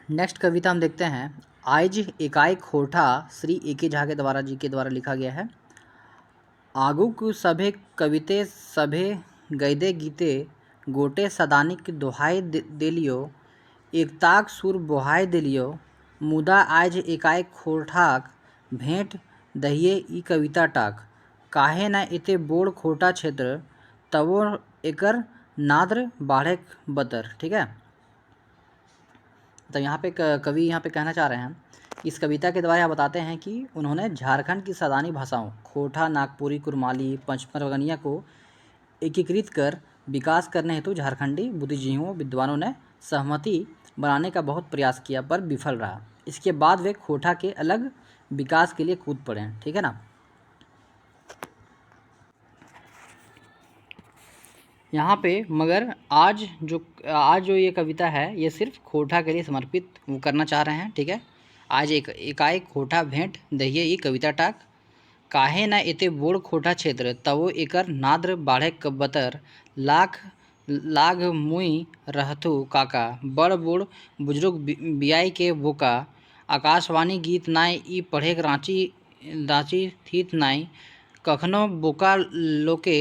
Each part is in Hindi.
नेक्स्ट कविता हम देखते हैं। आइज एकाएक होठा श्री ए.के. झा के द्वारा लिखा गया है। आगुक सभे कविते सभे गद्य गीते गोटे सदानिक दोहाई देलियो एकताक सुर बोहाई देलियो मुदा आइज एकाएक होठाक भेंट दहिए ई कविता टाक काहे न एते बोड़ खोटा क्षेत्र तवो एकर नाद्र बाढ़ेक बतर। ठीक है, तो यहाँ पे कवि यहाँ पे कहना चाह रहे हैं, इस कविता के द्वारा बताते हैं कि उन्होंने झारखंड की सदानी भाषाओं खोटा, नागपुरी, कुरमाली, पंचमरगनिया को एकीकृत कर विकास करने हेतु झारखंडी बुद्धिजीवियों विद्वानों ने सहमति बनाने का बहुत प्रयास किया पर विफल रहा। इसके बाद वे खोटा के अलग विकास के लिए कूद पड़े। ठीक है ना। यहाँ पे मगर आज जो ये कविता है ये सिर्फ खोटा के लिए समर्पित वो करना चाह रहे हैं। ठीक है, आज एकाएक खोटा भेंट दहिए ई कविता टाक काहे न एते बोड़ खोटा क्षेत्र तवो एकर नाद्र बाढ़े कबतर लाख लाग मुई रहतु काका बड़ बूढ़ बुजुर्ग बियाई के बोका आकाशवाणी गीत नाय ई पढ़े रांची थीत नाय कखनो बोका लोके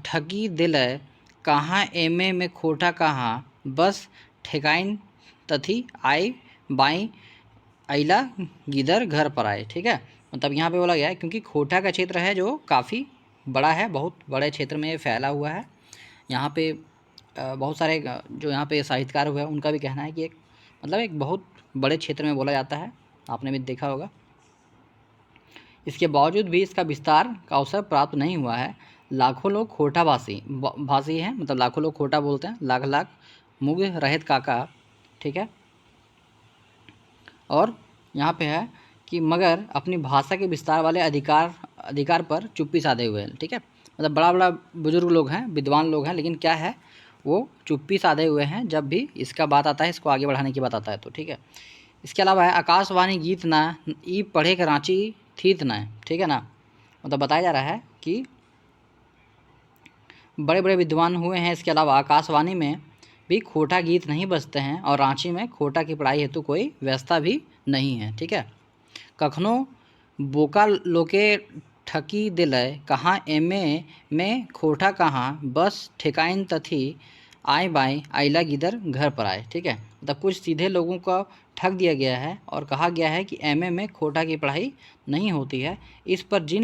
ठगी दिले कहाँ एमे में खोटा कहाँ बस ठेकाइन तथी आई बाई अइला गिदर घर पर आए। ठीक है, मतलब यहाँ पे बोला गया है क्योंकि खोटा का क्षेत्र है जो काफ़ी बड़ा है, बहुत बड़े क्षेत्र में फैला हुआ है। यहाँ पे बहुत सारे जो यहाँ पे साहित्यकार हुए हैं उनका भी कहना है कि एक बहुत बड़े क्षेत्र में बोला जाता है, आपने भी देखा होगा। इसके बावजूद भी इसका विस्तार का अवसर प्राप्त नहीं हुआ है। लाखों लोग खोटा भाषी हैं, मतलब लाखों लोग खोटा बोलते हैं, लाख लाख मुग रहित काका। ठीक है, और यहाँ पे है कि मगर अपनी भाषा के विस्तार वाले अधिकार पर चुप्पी साधे हुए हैं। ठीक है, मतलब बड़ा बुजुर्ग लोग हैं, विद्वान लोग हैं, लेकिन क्या है वो चुप्पी साधे हुए हैं जब भी इसका बात आता है, इसको आगे बढ़ाने की बात आता है तो। ठीक है, इसके अलावा है आकाशवाणी गीत ना ई पढ़े के रांची थीत ना। ठीक है ना, मतलब बताया जा रहा है कि बड़े बड़े विद्वान हुए हैं। इसके अलावा आकाशवाणी में भी खोटा गीत नहीं बजते हैं और रांची में खोटा की पढ़ाई हेतु कोई व्यवस्था भी नहीं है। ठीक है, कखनो बोका लोके ठकी दिलय कहाँ एमे में खोटा कहाँ बस ठेकाइन तथी आए बाएँ आइला गिदर घर पर आए। ठीक है, मतलब कुछ सीधे लोगों को ठग दिया गया है और कहा गया है कि एमए में खोटा की पढ़ाई नहीं होती है। इस पर जिन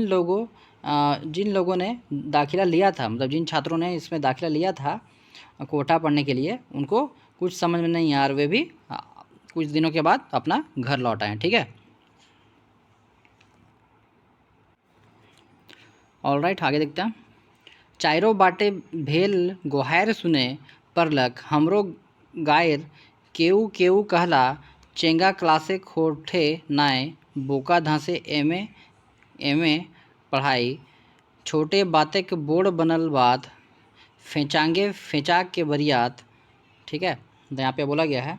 लोगों ने दाखिला लिया था, मतलब जिन छात्रों ने इसमें दाखिला लिया था कोटा पढ़ने के लिए, उनको कुछ समझ में नहीं आया और वे भी कुछ दिनों के बाद अपना घर लौट आए। ठीक है, ऑलराइट, आगे देखते हैं। चाइरो बाटे भेल गोहायर सुने परलक हमरो गायर केऊ केऊ कहला चेंगा क्लासे खोठे नाय बोका धांसे एमे एमे पढ़ाई छोटे बातें के बोर्ड बनल बात फेंचांगे फेंचा के बरियात। ठीक है, तो यहाँ पे बोला गया है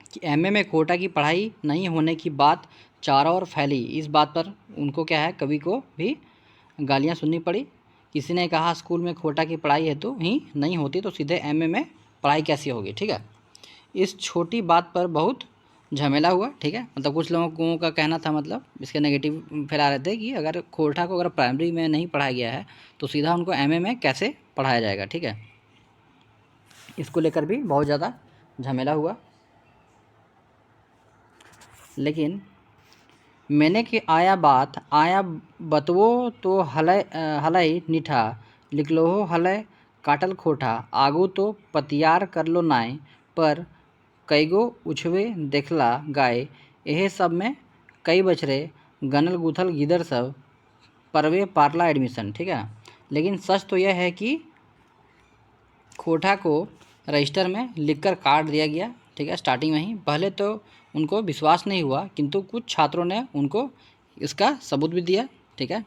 कि एमए में कोटा की पढ़ाई नहीं होने की बात चारों ओर फैली। इस बात पर उनको क्या है, कवि को भी गालियाँ सुननी पड़ी। किसी ने कहा स्कूल में कोटा की पढ़ाई हेतु ही नहीं होती तो सीधे एमए में पढ़ाई कैसी होगी। ठीक है, इस छोटी बात पर बहुत झमेला हुआ। ठीक है, मतलब कुछ लोगों का कहना था, मतलब इसके नेगेटिव फैला रहे थे कि अगर खोटा को अगर प्राइमरी में नहीं पढ़ाया गया है तो सीधा उनको एमए में कैसे पढ़ाया जाएगा। ठीक है, इसको लेकर भी बहुत ज़्यादा झमेला हुआ। लेकिन मैंने कि आया बतवो तो हलय निठा लिखलोहो हलय काटल खोठा आगू तो पतियार कर लो नाय पर कईगो उछवे देखला गाय एहे सब में कई बछरे गनल गुथल गिदर सब परवे पारला एडमिशन। ठीक है, लेकिन सच तो यह है कि खोटा को रजिस्टर में लिखकर काट दिया गया। ठीक है, स्टार्टिंग में ही। पहले तो उनको विश्वास नहीं हुआ किंतु कुछ छात्रों ने उनको इसका सबूत भी दिया। ठीक है,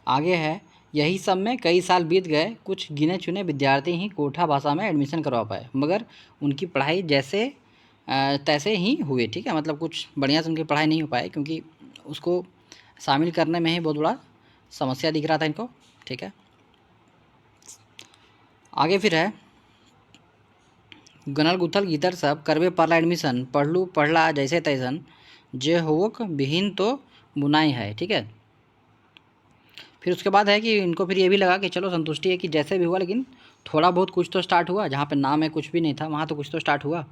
आगे है यही सब में कई साल बीत गए कुछ गिने चुने विद्यार्थी ही कोठा भाषा में एडमिशन करवा पाए मगर उनकी पढ़ाई जैसे तैसे ही हुए। ठीक है, मतलब कुछ बढ़िया से उनकी पढ़ाई नहीं हो पाए क्योंकि उसको शामिल करने में ही बहुत बड़ा समस्या दिख रहा था इनको। ठीक है, आगे फिर है गनल गुथल गीतर सब करवे पारला एडमिशन पढ़लू पढ़ला जैसे तैसन जे होवक विहीन तो बुनाई है। ठीक है, फिर उसके बाद है कि इनको फिर ये भी लगा कि चलो संतुष्टि है कि जैसे भी हुआ लेकिन थोड़ा बहुत कुछ तो स्टार्ट हुआ, जहाँ पे नाम है कुछ भी नहीं था वहाँ तो कुछ तो स्टार्ट हुआ।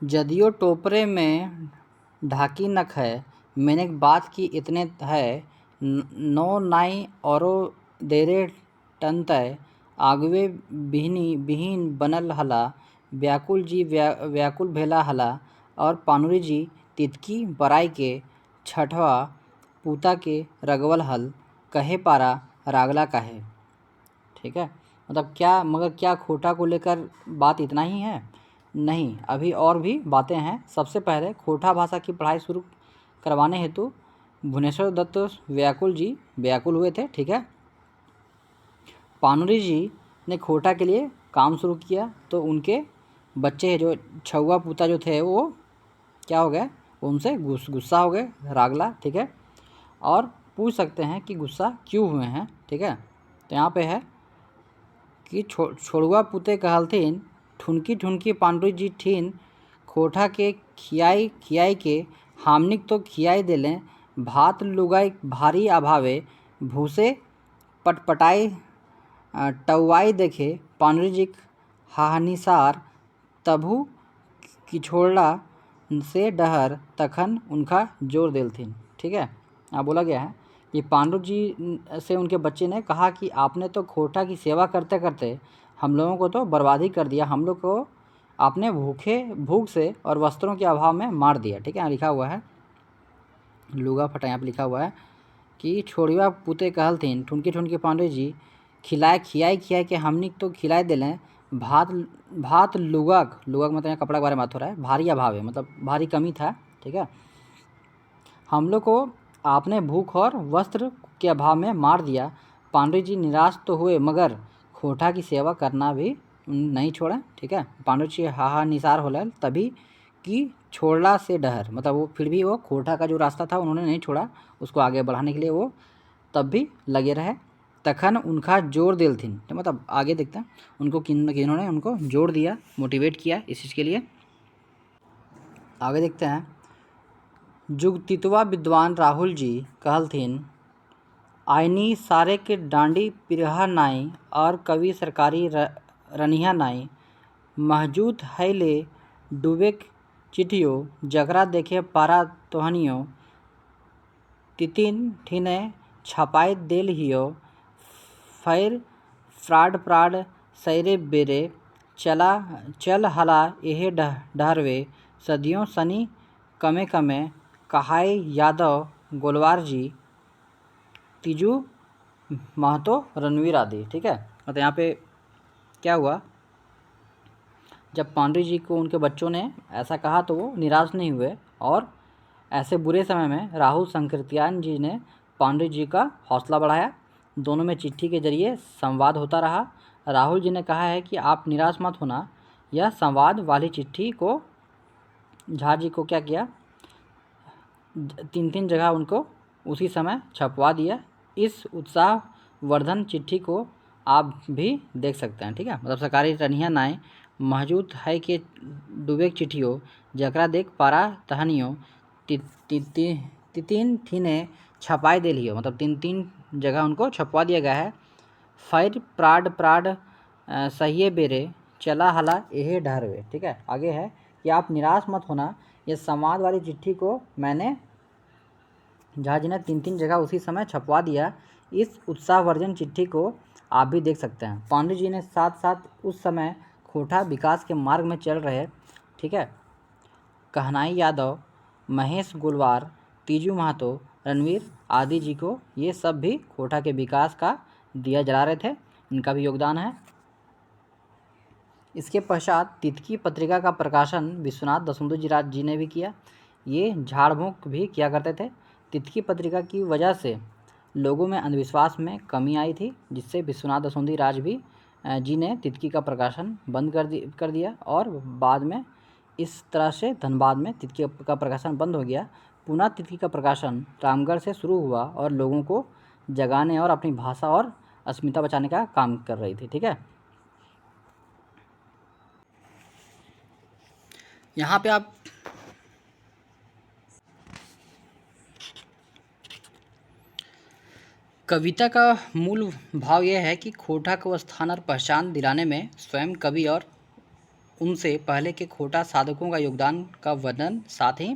जदियो टोपरे में ढाकी नख है मैंने बात की इतने है नो नाई औरो देरे टनतय आगवे बिहनी बिहीन बनल हला व्याकुल जी व्याकुल भेला हला और पानुरी जी तितकी बराई के छठवा पूता के रगवल हल कहे पारा रागला कहे। ठीक है, मतलब क्या मगर क्या खोटा को लेकर बात इतना ही है? नहीं, अभी और भी बातें हैं। सबसे पहले खोटा भाषा की पढ़ाई शुरू करवाने हेतु भुवनेश्वर दत्त व्याकुल जी व्याकुल हुए थे। ठीक है, पानुरी जी ने खोटा के लिए काम शुरू किया तो उनके बच्चे जो छुआ पूता जो थे वो क्या हो गए, उनसे गुस्सा हो गए, रागला। ठीक है, और पूछ सकते हैं कि गुस्सा क्यों हुए हैं। ठीक है, तो यहाँ पे है कि छोड़ुआ पुते कहलथिन ठुनकी ठुनकी पांडु जी ठीन खोठा के खियाई खियाई के हामनिक तो खियाई देलें भात लुगाई भारी अभावे भूसे पटपटाई टौवाई देखे पांडुजिक हाहनिसार तभु किछोड़ा से डहर तखन उनका जोर देलथिन। ठीक है, यहाँ बोला गया है कि पांडु जी से उनके बच्चे ने कहा कि आपने तो खोटा की सेवा करते करते हम लोगों को तो बर्बादी कर दिया, हम लोग को आपने भूख से और वस्त्रों के अभाव में मार दिया। ठीक है, यहाँ लिखा हुआ है लुगा फटा, यहाँ पर लिखा हुआ है कि छोड़िया पुते कहलथिन ठुनके ठुनके पांडे जी खियाई खियाई के हमनी तो खिलाए दिलें भात लुगक मतलब यहाँ कपड़ा के बारे में बात हो रहा है, भारी अभाव है मतलब भारी कमी था। ठीक है, हम लोग को आपने भूख और वस्त्र के अभाव में मार दिया। पांडु जी निराश तो हुए मगर खोटा की सेवा करना भी नहीं छोड़ा। ठीक है, पांडु जी हाहा निसार होल तभी कि छोड़ला से डहर मतलब वो फिर भी वो खोटा का जो रास्ता था उन्होंने नहीं छोड़ा, उसको आगे बढ़ाने के लिए वो तब भी लगे रहे। तखन उनका जोर दिलथिन, तो मतलब आगे देखते हैं उनको किन्होंने उनको जोर दिया, मोटिवेट किया इस चीज़ के लिए। आगे देखते हैं जुगतितवा विद्वान राहुल जी कहलथिन आईनी सारे के डांडी पिरहा नाई और कवि सरकारी रनिया नाई महजूद है ले डूबे चिठियो जकरा देखे पारा तोहनियो तितिन ठीने छपाई देल हियो फैर फ्राड प्राड सैरे बेरे चल हला एहे डहरवे सदियों सनी कमे कमे कहाय यादव गोलवार जी तीजू महतो रणवीर आदि। ठीक है, तो यहाँ पे क्या हुआ, जब पांडु जी को उनके बच्चों ने ऐसा कहा तो वो निराश नहीं हुए और ऐसे बुरे समय में राहुल संकीर्तियान जी ने पांडु जी का हौसला बढ़ाया। दोनों में चिट्ठी के जरिए संवाद होता रहा। राहुल जी ने कहा है कि आप निराश मत होना। यह संवाद वाली चिट्ठी को झा जी को क्या किया, 3 जगह उनको उसी समय छपवा दिया। इस उत्साहवर्धन चिट्ठी को आप भी देख सकते हैं। ठीक है, मतलब सरकारी रनिया नाय महजूद है के डूबे चिट्ठियों जकरा देख पारा तहनियों तीन ठीने छपाई दे लियो, मतलब 3 जगह उनको छपवा दिया गया है। फैर प्राड सहिए बेरे चला हला एहे डहरवे। ठीक है, आगे है कि आप निराश मत होना। ये संवाद वाली चिट्ठी को मैंने झा जी ने 3 जगह उसी समय छपवा दिया। इस उत्साहवर्धन चिट्ठी को आप भी देख सकते हैं। पांडु जी ने साथ साथ उस समय खोटा विकास के मार्ग में चल रहे, ठीक है, कहनाई यादव, महेश गोलवार, तीजू महतो, रणवीर आदि जी को ये सब भी खोटा के विकास का दिया जला रहे थे, इनका भी योगदान है। इसके पश्चात तितकी पत्रिका का प्रकाशन विश्वनाथ दसुंदू जी ने भी किया। ये झाड़ फूँक भी किया करते थे। तितकी पत्रिका की वजह से लोगों में अंधविश्वास में कमी आई थी, जिससे विश्वनाथ दसुंदी राज भी जी ने तितकी का प्रकाशन बंद कर दिया और बाद में इस तरह से धनबाद में तितकी का प्रकाशन बंद हो गया। पुनः तितकी का प्रकाशन रामगढ़ से शुरू हुआ और लोगों को जगाने और अपनी भाषा और अस्मिता बचाने का काम कर रही थी। ठीक है, यहाँ पे आप कविता का मूल भाव यह है कि खोटा को स्थान और पहचान दिलाने में स्वयं कवि और उनसे पहले के खोटा साधकों का योगदान का वर्णन, साथ ही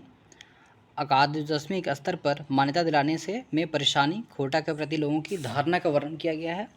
अकादमिक स्तर पर मान्यता दिलाने से में परेशानी खोटा के प्रति लोगों की धारणा का वर्णन किया गया है।